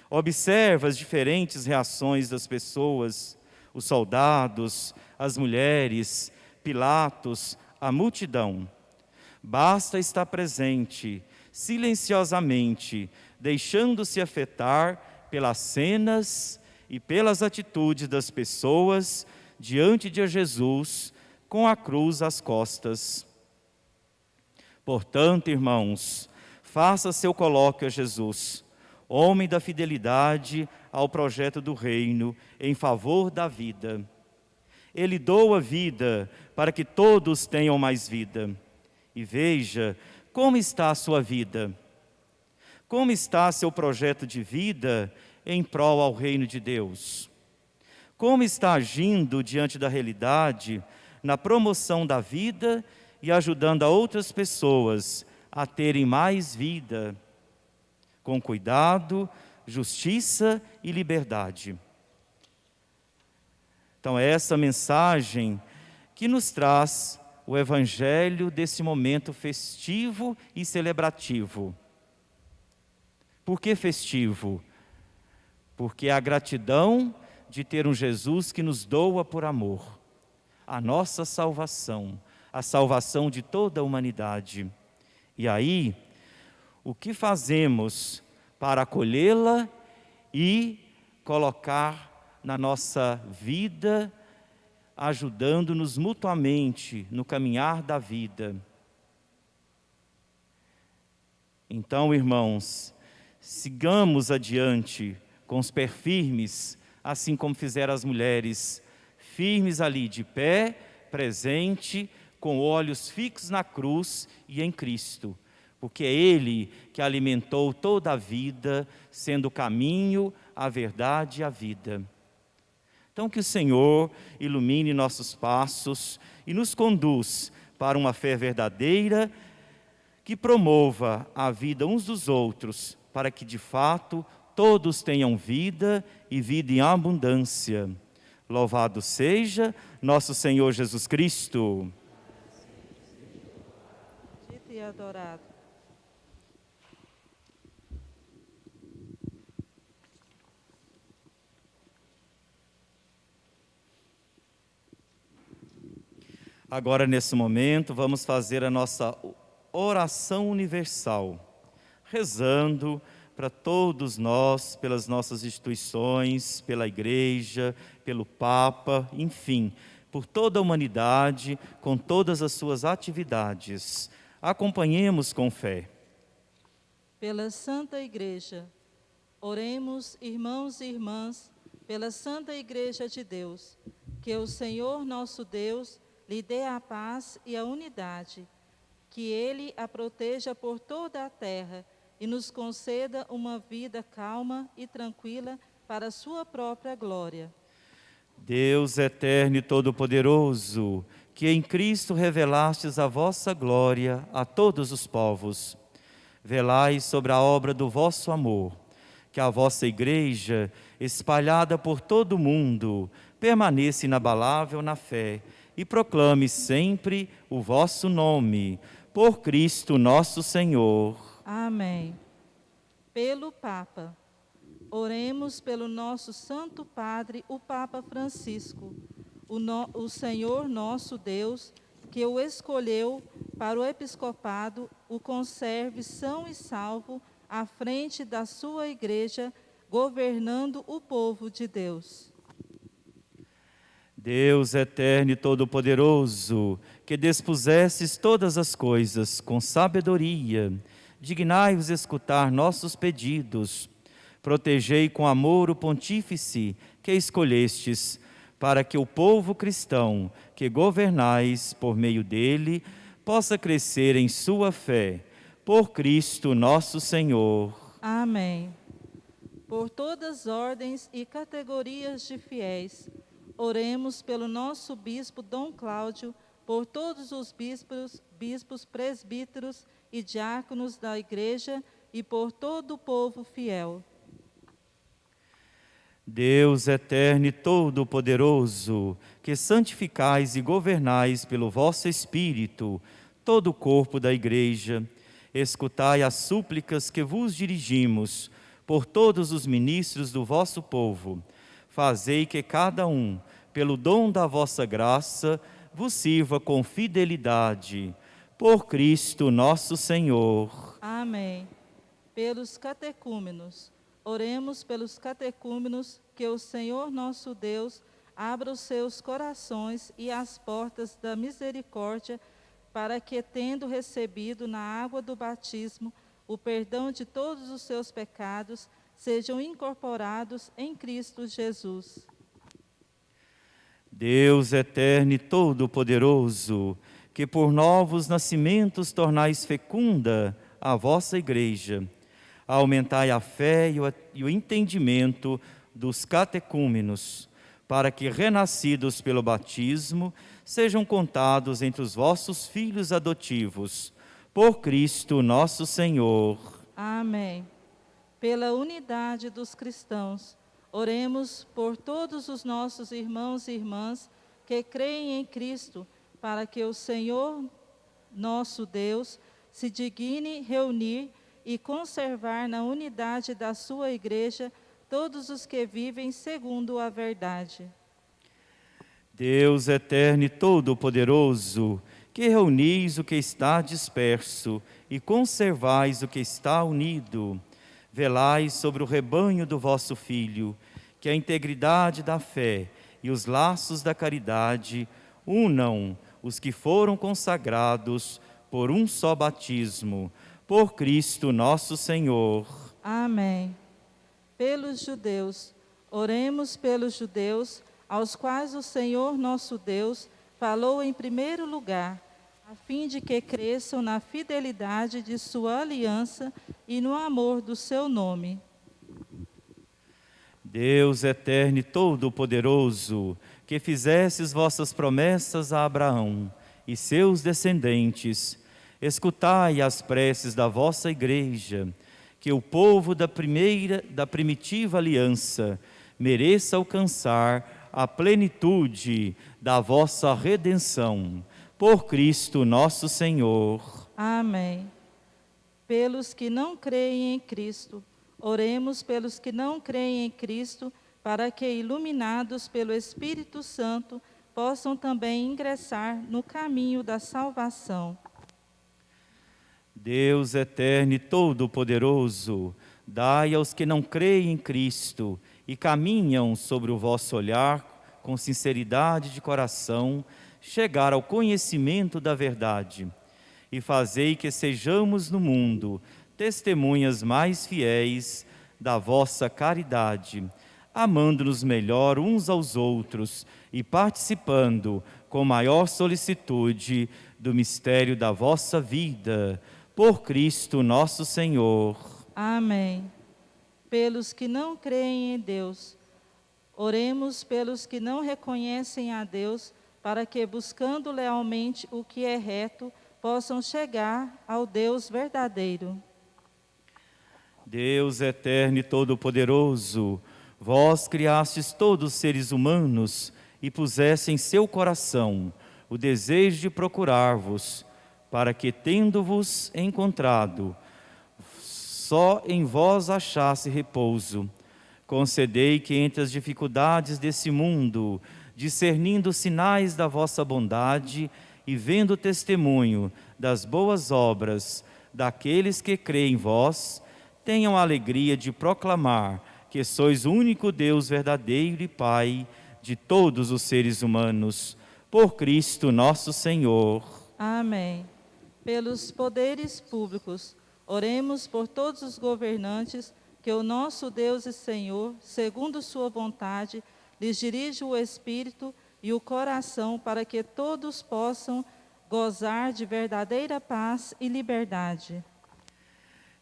Observe as diferentes reações das pessoas, os soldados, as mulheres, Pilatos, a multidão. Basta estar presente, silenciosamente, deixando-se afetar pelas cenas e pelas atitudes das pessoas diante de Jesus, com a cruz às costas. Portanto, irmãos, faça seu colóquio a Jesus, homem da fidelidade ao projeto do reino, em favor da vida. Ele doa vida para que todos tenham mais vida. E veja como está a sua vida. Como está seu projeto de vida em prol ao reino de Deus? Como está agindo diante da realidade, na promoção da vida e ajudando a outras pessoas a terem mais vida, com cuidado, justiça e liberdade? Então, é essa mensagem que nos traz o Evangelho desse momento festivo e celebrativo. Por que festivo? Porque é a gratidão de ter um Jesus que nos doa por amor a nossa salvação, a salvação de toda a humanidade. E aí, o que fazemos para acolhê-la e colocar na nossa vida, ajudando-nos mutuamente no caminhar da vida? Então, irmãos, sigamos adiante com os pés firmes, assim como fizeram as mulheres, firmes ali de pé, presente, com olhos fixos na cruz e em Cristo, porque é Ele que alimentou toda a vida, sendo o caminho, a verdade e a vida. Então, que o Senhor ilumine nossos passos e nos conduz para uma fé verdadeira, que promova a vida uns dos outros, para que, de fato, todos tenham vida e vida em abundância. Louvado seja nosso Senhor Jesus Cristo. Dito e adorado. Agora, nesse momento, vamos fazer a nossa oração universal, rezando para todos nós, pelas nossas instituições, pela Igreja, pelo Papa, enfim, por toda a humanidade, com todas as suas atividades. Acompanhemos com fé. Pela Santa Igreja, oremos, irmãos e irmãs, pela Santa Igreja de Deus, que o Senhor nosso Deus lhe dê a paz e a unidade, que Ele a proteja por toda a terra e nos conceda uma vida calma e tranquila para a sua própria glória. Deus eterno e todo-poderoso, que em Cristo revelastes a vossa glória a todos os povos, velai sobre a obra do vosso amor, que a vossa Igreja, espalhada por todo o mundo, permaneça inabalável na fé e proclame sempre o vosso nome, por Cristo nosso Senhor. Amém. Pelo Papa, oremos pelo nosso Santo Padre, o Papa Francisco, o Senhor nosso Deus, que o escolheu para o episcopado, o conserve são e salvo à frente da sua igreja, governando o povo de Deus. Deus eterno e todo-poderoso, que dispusestes todas as coisas com sabedoria, dignai-vos escutar nossos pedidos. Protegei com amor o pontífice que escolhestes, para que o povo cristão que governais por meio dele possa crescer em sua fé. Por Cristo nosso Senhor. Amém. Por todas as ordens e categorias de fiéis, oremos pelo nosso bispo Dom Cláudio, por todos os bispos, presbíteros e diáconos da igreja e por todo o povo fiel. Deus eterno e todo-poderoso, que santificais e governais pelo vosso Espírito todo o corpo da igreja, escutai as súplicas que vos dirigimos por todos os ministros do vosso povo. Fazei que cada um, pelo dom da vossa graça, vos sirva com fidelidade. Por Cristo nosso Senhor. Amém. Pelos catecúmenos, oremos pelos catecúmenos, que o Senhor nosso Deus abra os seus corações e as portas da misericórdia, para que, tendo recebido na água do batismo o perdão de todos os seus pecados, sejam incorporados em Cristo Jesus. Deus eterno e todo-poderoso, que por novos nascimentos tornais fecunda a vossa igreja, aumentai a fé e o entendimento dos catecúmenos, para que, renascidos pelo batismo, sejam contados entre os vossos filhos adotivos. Por Cristo nosso Senhor. Amém. Pela unidade dos cristãos, oremos por todos os nossos irmãos e irmãs que creem em Cristo, para que o Senhor, nosso Deus, se digne reunir e conservar na unidade da sua igreja todos os que vivem segundo a verdade. Deus eterno e todo-poderoso, que reunis o que está disperso e conservais o que está unido, velai sobre o rebanho do vosso Filho, que a integridade da fé e os laços da caridade unam os que foram consagrados por um só batismo, por Cristo nosso Senhor. Amém. Pelos judeus, oremos pelos judeus, aos quais o Senhor nosso Deus falou em primeiro lugar, a fim de que cresçam na fidelidade de sua aliança e no amor do seu nome. Deus eterno e todo-poderoso, que fizestes vossas promessas a Abraão e seus descendentes, escutai as preces da vossa igreja, que o povo da primitiva aliança mereça alcançar a plenitude da vossa redenção. Por Cristo nosso Senhor. Amém. Pelos que não creem em Cristo, oremos pelos que não creem em Cristo, para que, iluminados pelo Espírito Santo, possam também ingressar no caminho da salvação. Deus eterno e todo-poderoso, dai aos que não creem em Cristo e caminham sobre o vosso olhar com sinceridade de coração, chegar ao conhecimento da verdade, e fazei que sejamos no mundo testemunhas mais fiéis da vossa caridade, amando-nos melhor uns aos outros e participando com maior solicitude do mistério da vossa vida. Por Cristo nosso Senhor. Amém. Pelos que não creem em Deus, oremos pelos que não reconhecem a Deus, para que, buscando lealmente o que é reto, possam chegar ao Deus verdadeiro. Deus eterno e todo-poderoso, vós criastes todos os seres humanos e puseste em seu coração o desejo de procurar-vos, para que, tendo-vos encontrado, só em vós achasse repouso. Concedei que entre as dificuldades desse mundo, discernindo sinais da vossa bondade e vendo o testemunho das boas obras daqueles que creem em vós, tenham a alegria de proclamar que sois o único Deus verdadeiro e Pai de todos os seres humanos, por Cristo nosso Senhor. Amém. Pelos poderes públicos, oremos por todos os governantes, que o nosso Deus e Senhor, segundo sua vontade, lhes dirija o Espírito e o coração para que todos possam gozar de verdadeira paz e liberdade.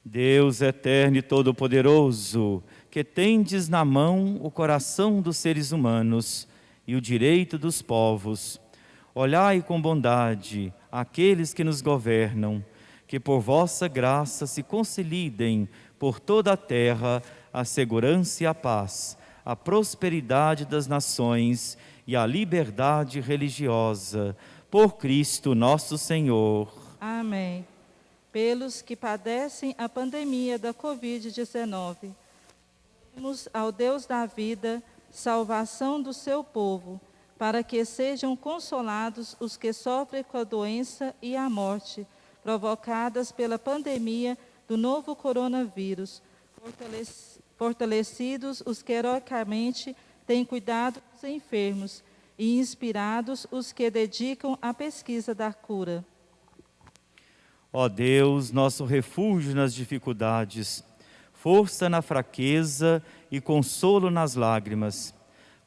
Deus eterno e todo-poderoso, que tendes na mão o coração dos seres humanos e o direito dos povos, olhai com bondade aqueles que nos governam, que por vossa graça se consolidem por toda a terra a segurança e a paz, a prosperidade das nações e a liberdade religiosa, por Cristo nosso Senhor. Amém. Pelos que padecem a pandemia da Covid-19, pedimos ao Deus da vida salvação do seu povo, para que sejam consolados os que sofrem com a doença e a morte provocadas pela pandemia do novo coronavírus, fortalecidos os que heroicamente têm cuidado dos enfermos e inspirados os que dedicam à pesquisa da cura. Ó Deus, nosso refúgio nas dificuldades, força na fraqueza e consolo nas lágrimas,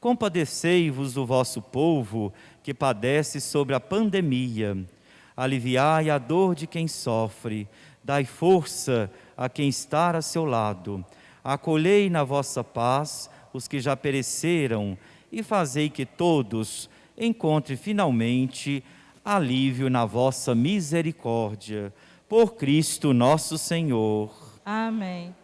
compadecei-vos do vosso povo que padece sobre a pandemia. Aliviai a dor de quem sofre, dai força a quem está a seu lado. Acolhei na vossa paz os que já pereceram e fazei que todos encontrem finalmente alívio na vossa misericórdia. Por Cristo nosso Senhor. Amém.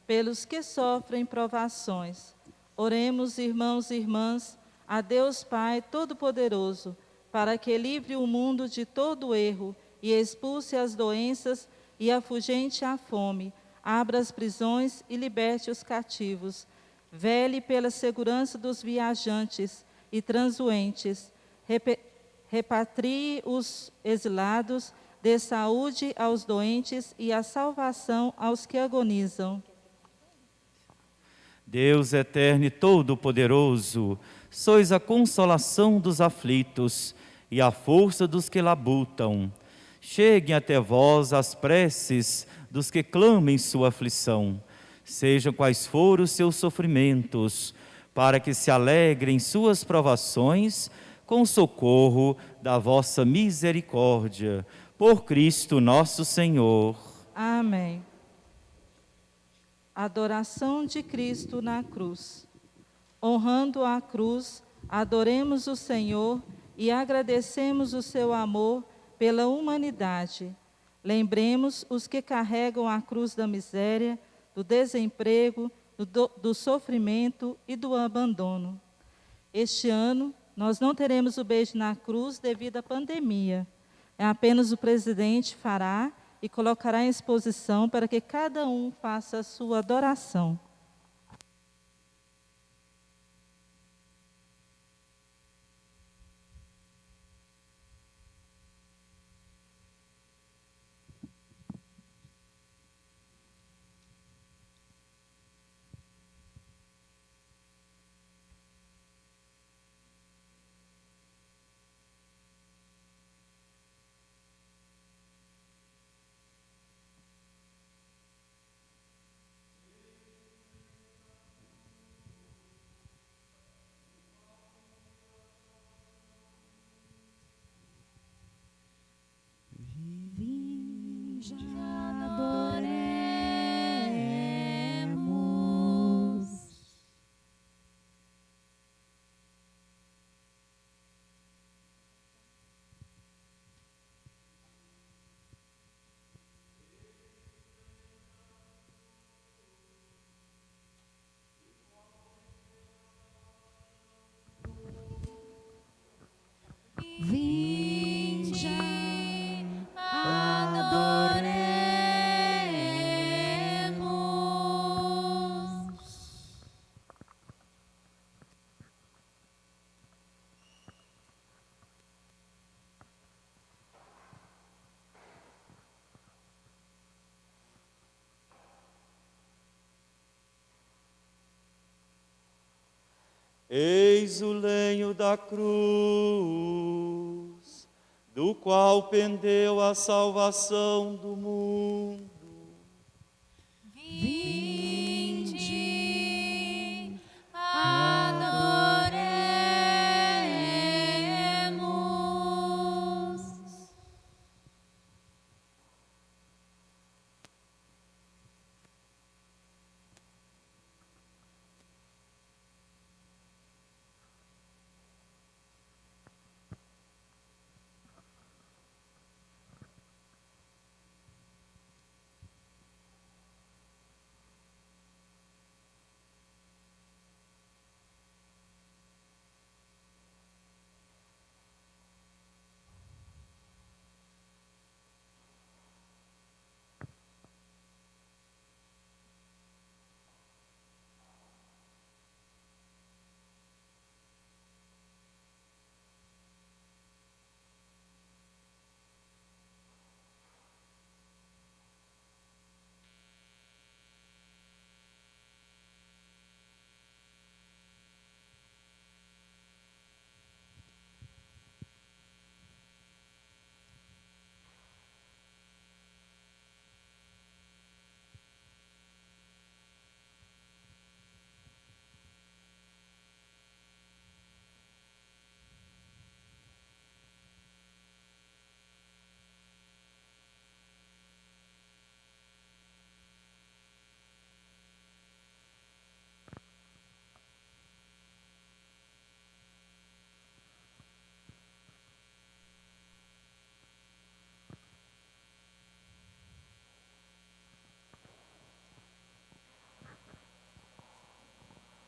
Pelos que sofrem provações, oremos, irmãos e irmãs, a Deus Pai Todo-Poderoso, para que livre o mundo de todo erro e expulse as doenças e afugente a fome, abra as prisões e liberte os cativos, vele pela segurança dos viajantes e transuentes, repatrie os exilados, dê saúde aos doentes e a salvação aos que agonizam. Deus eterno e todo-poderoso, sois a consolação dos aflitos e a força dos que labutam. Cheguem até vós as preces dos que clamam em sua aflição, sejam quais forem os seus sofrimentos, para que se alegrem suas provações com o socorro da vossa misericórdia. Por Cristo nosso Senhor. Amém. Adoração de Cristo na cruz. Honrando a cruz, adoremos o Senhor e agradecemos o seu amor pela humanidade. Lembremos os que carregam a cruz da miséria, do desemprego, do sofrimento e do abandono. Este ano, nós não teremos o beijo na cruz devido à pandemia. Apenas o presidente fará e colocará em exposição para que cada um faça a sua adoração. Eis o lenho da cruz, do qual pendeu a salvação do mundo. Vinde, adoremos.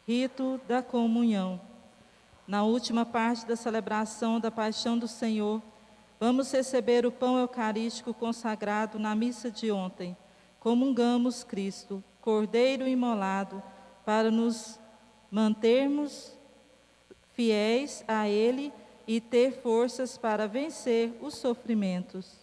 Rito da comunhão. Na última parte da celebração da paixão do Senhor, vamos receber o pão eucarístico consagrado na missa de ontem. Comungamos Cristo, Cordeiro imolado, para nos mantermos fiéis a Ele e ter forças para vencer os sofrimentos.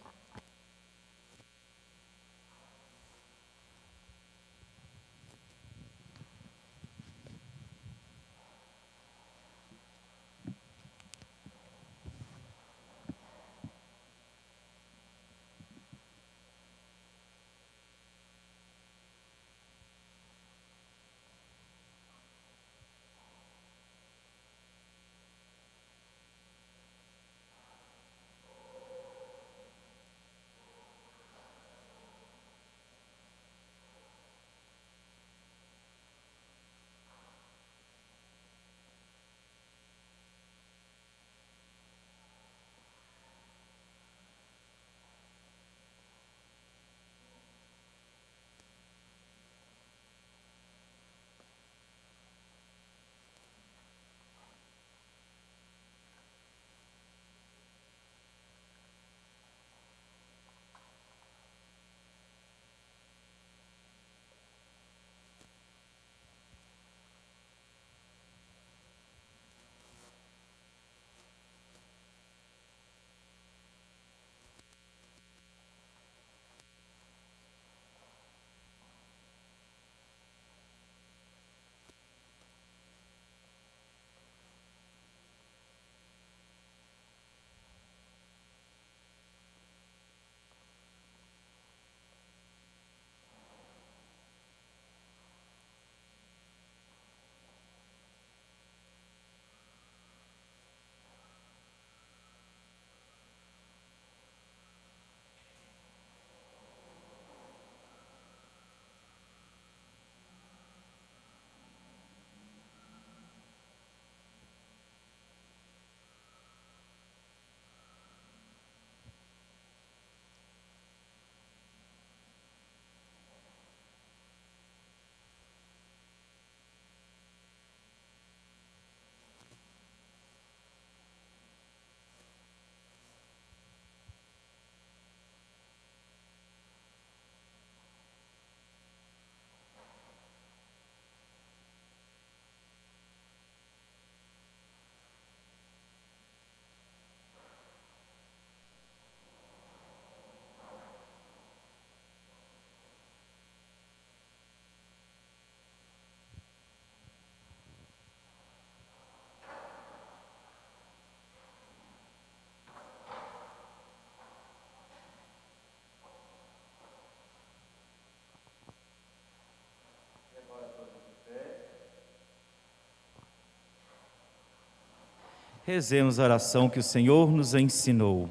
Rezemos a oração que o Senhor nos ensinou.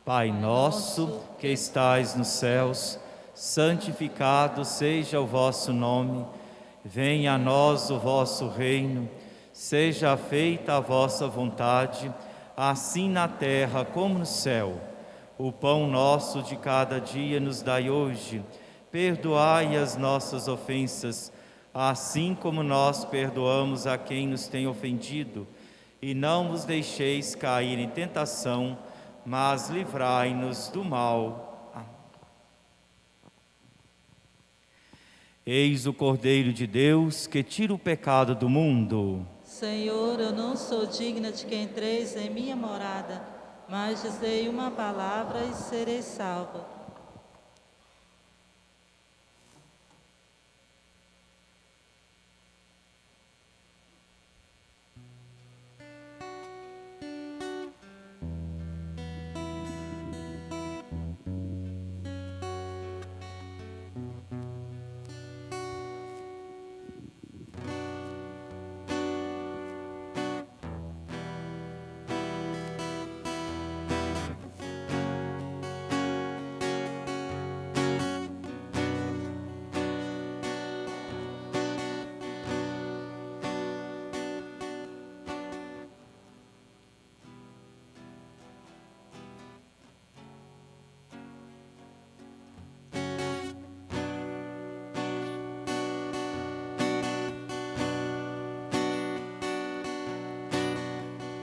Pai nosso, que estais nos céus, santificado seja o vosso nome. Venha a nós o vosso reino. Seja feita a vossa vontade, assim na terra como no céu. O pão nosso de cada dia nos dai hoje. Perdoai as nossas ofensas, assim como nós perdoamos a quem nos tem ofendido. E não nos deixeis cair em tentação, mas livrai-nos do mal. Amém. Eis o Cordeiro de Deus, que tira o pecado do mundo. Senhor, eu não sou digna de que entreis em minha morada, mas dizei uma palavra e serei salva.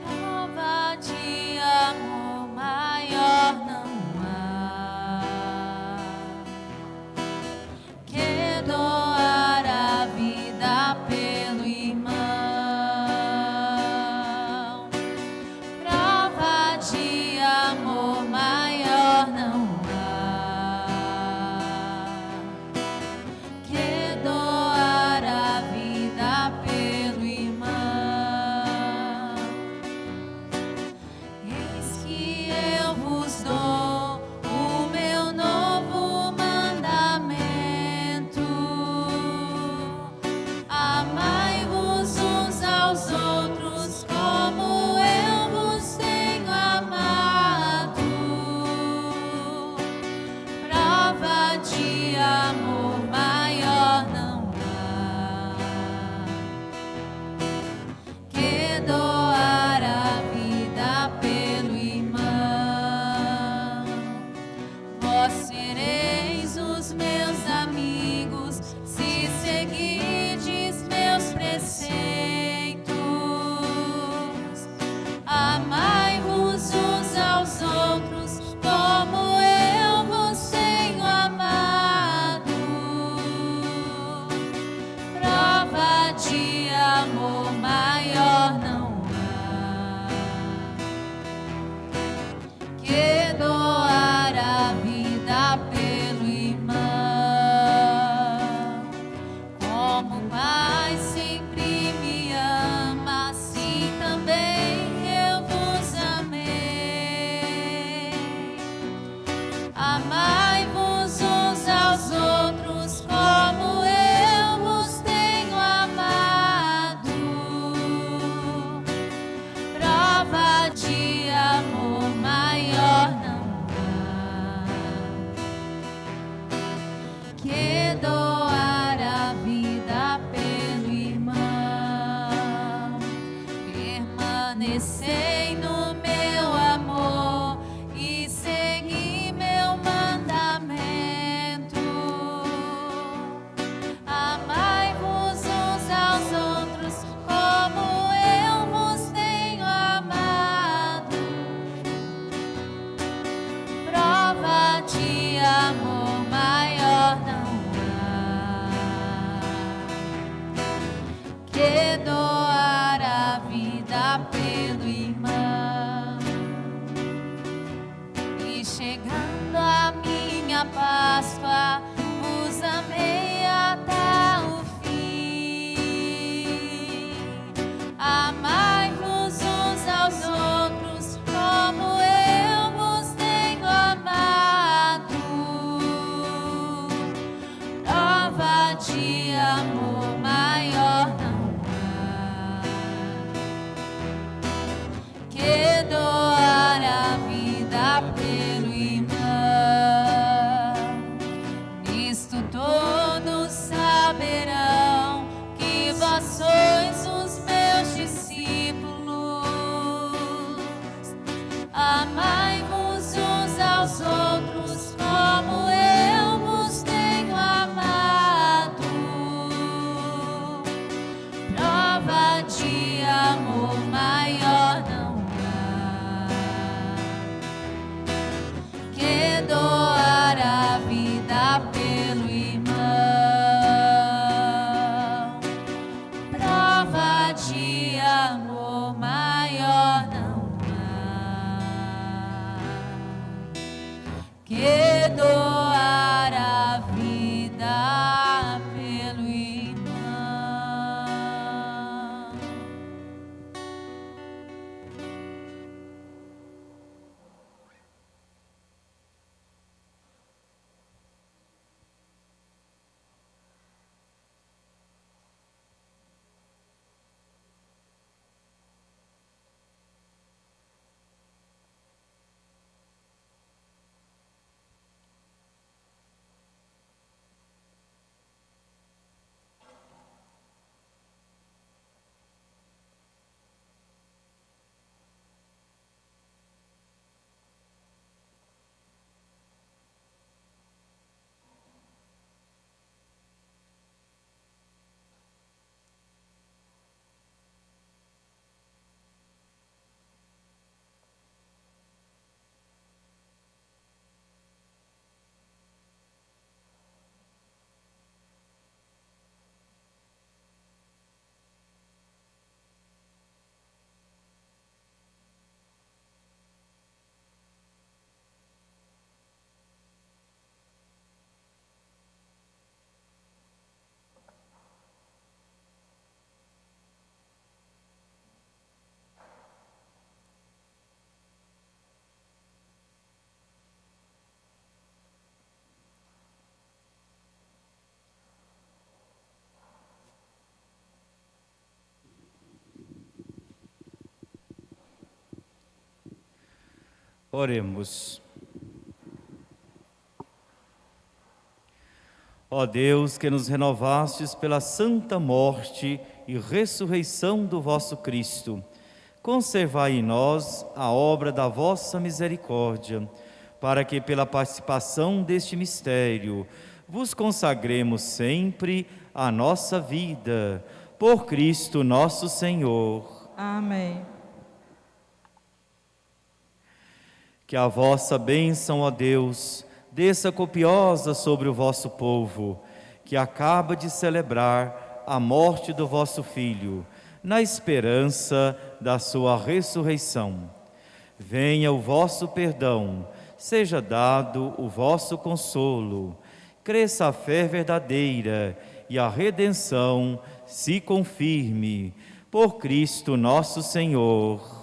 Prova de amor maior não há que doar a vida pelo irmão. Prova de amor maior não há que doar a vida pelo irmão. Eis que eu vos dou o meu novo mandamento: amai-vos uns aos outros como eu vos tenho amado. Prova de amor maior não há que doar a vida pelo irmão. Vós sereis os meus amigos se seguirdes meus preceitos. Amai-vos uns aos outros como eu vos tenho amado. Prova de amor maior não há que doar a vida pelo irmão. Como o Pai sempre me ama, assim também eu vos amei. Amai-vos uns aos outros como eu vos tenho amado. Prova de amor maior não há que doar a vida pelo irmão. Permanecei no meu amor e segui meu mandamento. Amai-vos uns aos outros como eu vos tenho amado. Prova de amor maior não há que doar a vida pelo irmão. E chegando a minha Páscoa, vos amei até o fim. Amai-vos uns aos outros como eu vos tenho amado. Prova de amor maior não há que Oremos. Ó Deus, que nos renovastes pela santa morte e ressurreição do vosso Cristo, conservai em nós a obra da vossa misericórdia, para que pela participação deste mistério vos consagremos sempre a nossa vida. Por Cristo nosso Senhor. Amém. Que a vossa bênção, ó Deus, desça copiosa sobre o vosso povo, que acaba de celebrar a morte do vosso Filho, na esperança da sua ressurreição. Venha o vosso perdão, seja dado o vosso consolo, cresça a fé verdadeira e a redenção se confirme. Por Cristo nosso Senhor.